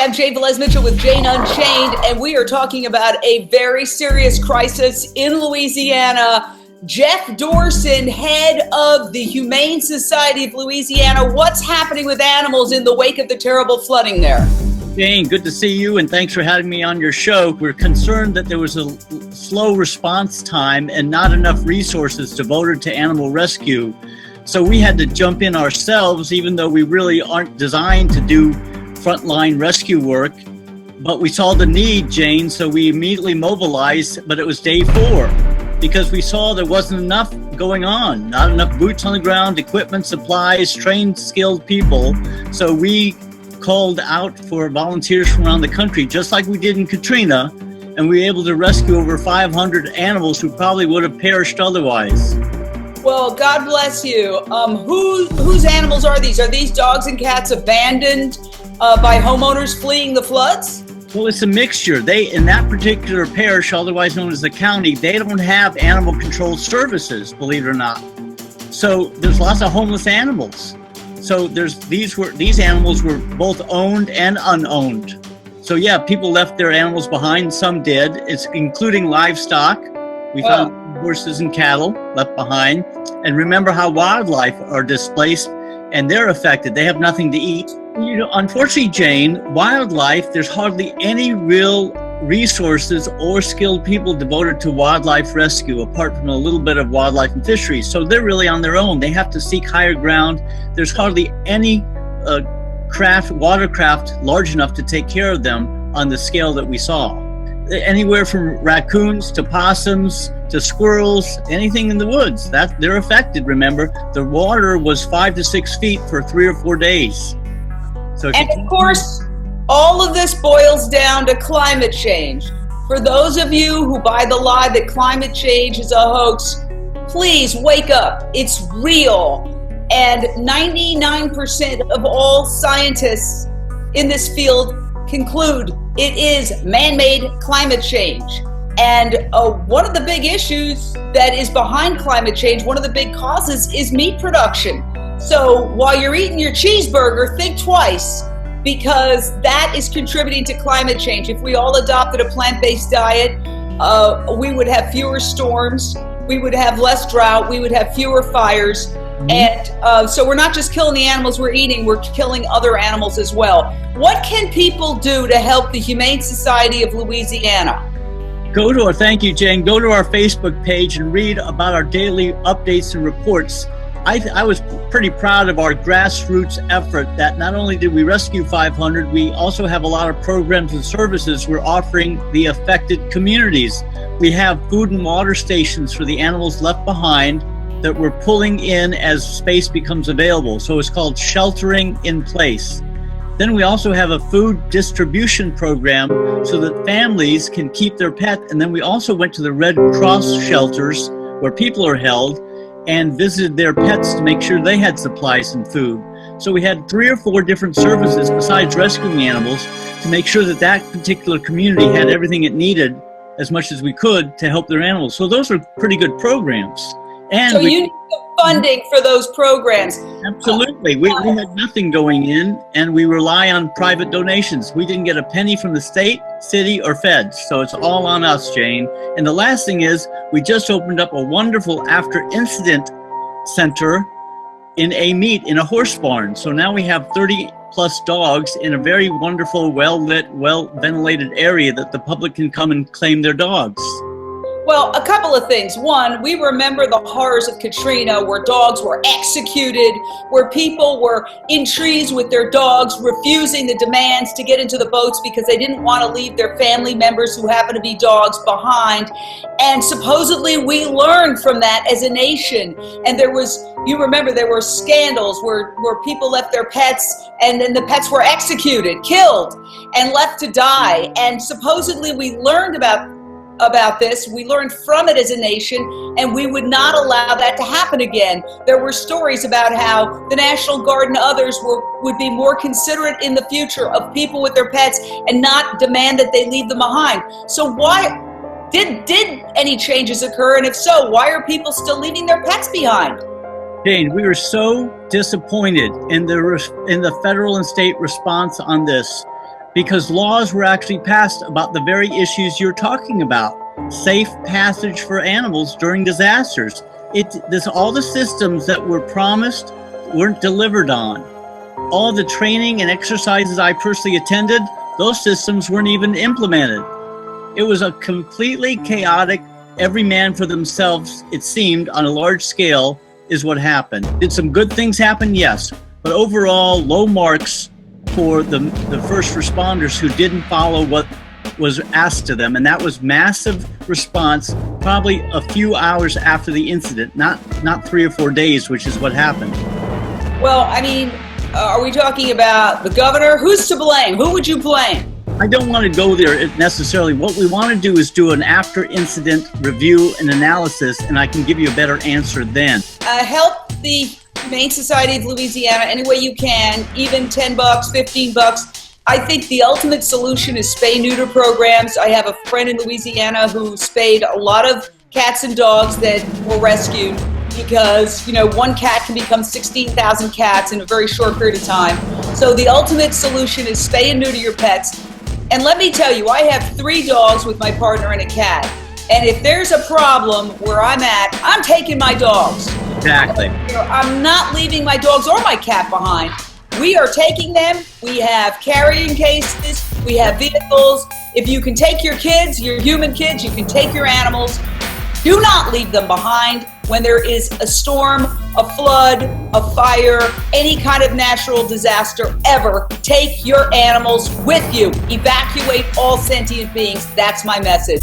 I'm Jane Velez Mitchell with Jane Unchained, and we are talking about a very serious crisis in Louisiana. Jeff Dorson, head of the Humane Society of Louisiana. What's happening with animals in the wake of the terrible flooding there? Jane, good to see you, and thanks for having me on your show. We're concerned that there was a slow response time and not enough resources devoted to animal rescue. So we had to jump in ourselves, even though we really aren't designed to do frontline rescue work. But we saw the need, Jane, so we immediately mobilized, but it was day 4 because we saw there wasn't enough going on, not enough boots on the ground, equipment, supplies, trained, skilled people. So we called out for volunteers from around the country, just like we did in Katrina, and we were able to rescue over 500 animals who probably would have perished otherwise. Well, God bless you. Whose animals are these? Are these dogs and cats abandoned by homeowners fleeing the floods? Well, it's a mixture. They, in that particular parish, otherwise known as the county, they don't have animal control services, believe it or not. So there's lots of homeless animals. So these animals were both owned and unowned. So yeah, people left their animals behind. Some did. It's including livestock. We found horses and cattle left behind. And remember how wildlife are displaced and they're affected. They have nothing to eat. You know, unfortunately, Jane, wildlife, there's hardly any real resources or skilled people devoted to wildlife rescue, apart from a little bit of wildlife and fisheries. So they're really on their own. They have to seek higher ground. There's hardly any watercraft large enough to take care of them on the scale that we saw. Anywhere from raccoons to possums to squirrels, anything in the woods, that they're affected. Remember, the water was 5 to 6 feet for 3 or 4 days. So and of course, all of this boils down to climate change. For those of you who buy the lie that climate change is a hoax, please wake up. It's real. And 99% of all scientists in this field conclude it is man-made climate change. And one of the big issues that is behind climate change, one of the big causes, is meat production. So while you're eating your cheeseburger, think twice, because that is contributing to climate change. If we all adopted a plant-based diet, we would have fewer storms, we would have less drought, we would have fewer fires. And so we're not just killing the animals we're eating, we're killing other animals as well. What can people do to help the Humane Society of Louisiana? Thank you, Jane. Go to our Facebook page and read about our daily updates and reports. I was pretty proud of our grassroots effort that not only did we rescue 500, we also have a lot of programs and services we're offering the affected communities. We have food and water stations for the animals left behind that we're pulling in as space becomes available. So it's called sheltering in place. Then we also have a food distribution program so that families can keep their pet. And then we also went to the Red Cross shelters where people are held and visited their pets to make sure they had supplies and food. So we had 3 or 4 different services besides rescuing animals to make sure that that particular community had everything it needed as much as we could to help their animals. So those are pretty good programs. And so you need the funding for those programs. Absolutely. We had nothing going in, and we rely on private donations. We didn't get a penny from the state, city, or feds. So it's all on us, Jane. And the last thing is, we just opened up a wonderful after-incident center in a horse barn. So now we have 30-plus dogs in a very wonderful, well-lit, well-ventilated area that the public can come and claim their dogs. Well, a couple of things. One, we remember the horrors of Katrina where dogs were executed, where people were in trees with their dogs, refusing the demands to get into the boats because they didn't want to leave their family members who happen to be dogs behind. And supposedly we learned from that as a nation. And there were scandals where people left their pets and then the pets were executed, killed, and left to die. And supposedly we learned about this. We learned from it as a nation, and we would not allow that to happen again. There were stories about how the National Guard and others would be more considerate in the future of people with their pets and not demand that they leave them behind. So why did any changes occur? And if so, why are people still leaving their pets behind? Jane, we were so disappointed in the federal and state response on this. because laws were actually passed about the very issues you're talking about. Safe passage for animals during disasters. All the systems that were promised weren't delivered on. All the training and exercises I personally attended, those systems weren't even implemented. It was a completely chaotic, every man for themselves, it seemed, on a large scale, is what happened. Did some good things happen? Yes. But overall, low marks for the first responders who didn't follow what was asked of them. And that was massive response, probably a few hours after the incident, not 3 or 4 days, which is what happened. Well, I mean, are we talking about the governor? Who's to blame? Who would you blame? I don't want to go there necessarily. What we want to do is do an after-incident review and analysis, and I can give you a better answer then. Help the Humane Society of Louisiana any way you can, even $10, $15. I think the ultimate solution is spay-neuter programs. I have a friend in Louisiana who spayed a lot of cats and dogs that were rescued because, one cat can become 16,000 cats in a very short period of time. So the ultimate solution is spay and neuter your pets. And let me tell you, I have 3 dogs with my partner and a cat. And if there's a problem where I'm at, I'm taking my dogs. Exactly. I'm not leaving my dogs or my cat behind. We are taking them. We have carrying cases. We have vehicles. If you can take your kids, your human kids, you can take your animals. Do not leave them behind when there is a storm, a flood, a fire, any kind of natural disaster ever. Take your animals with you. Evacuate all sentient beings. That's my message.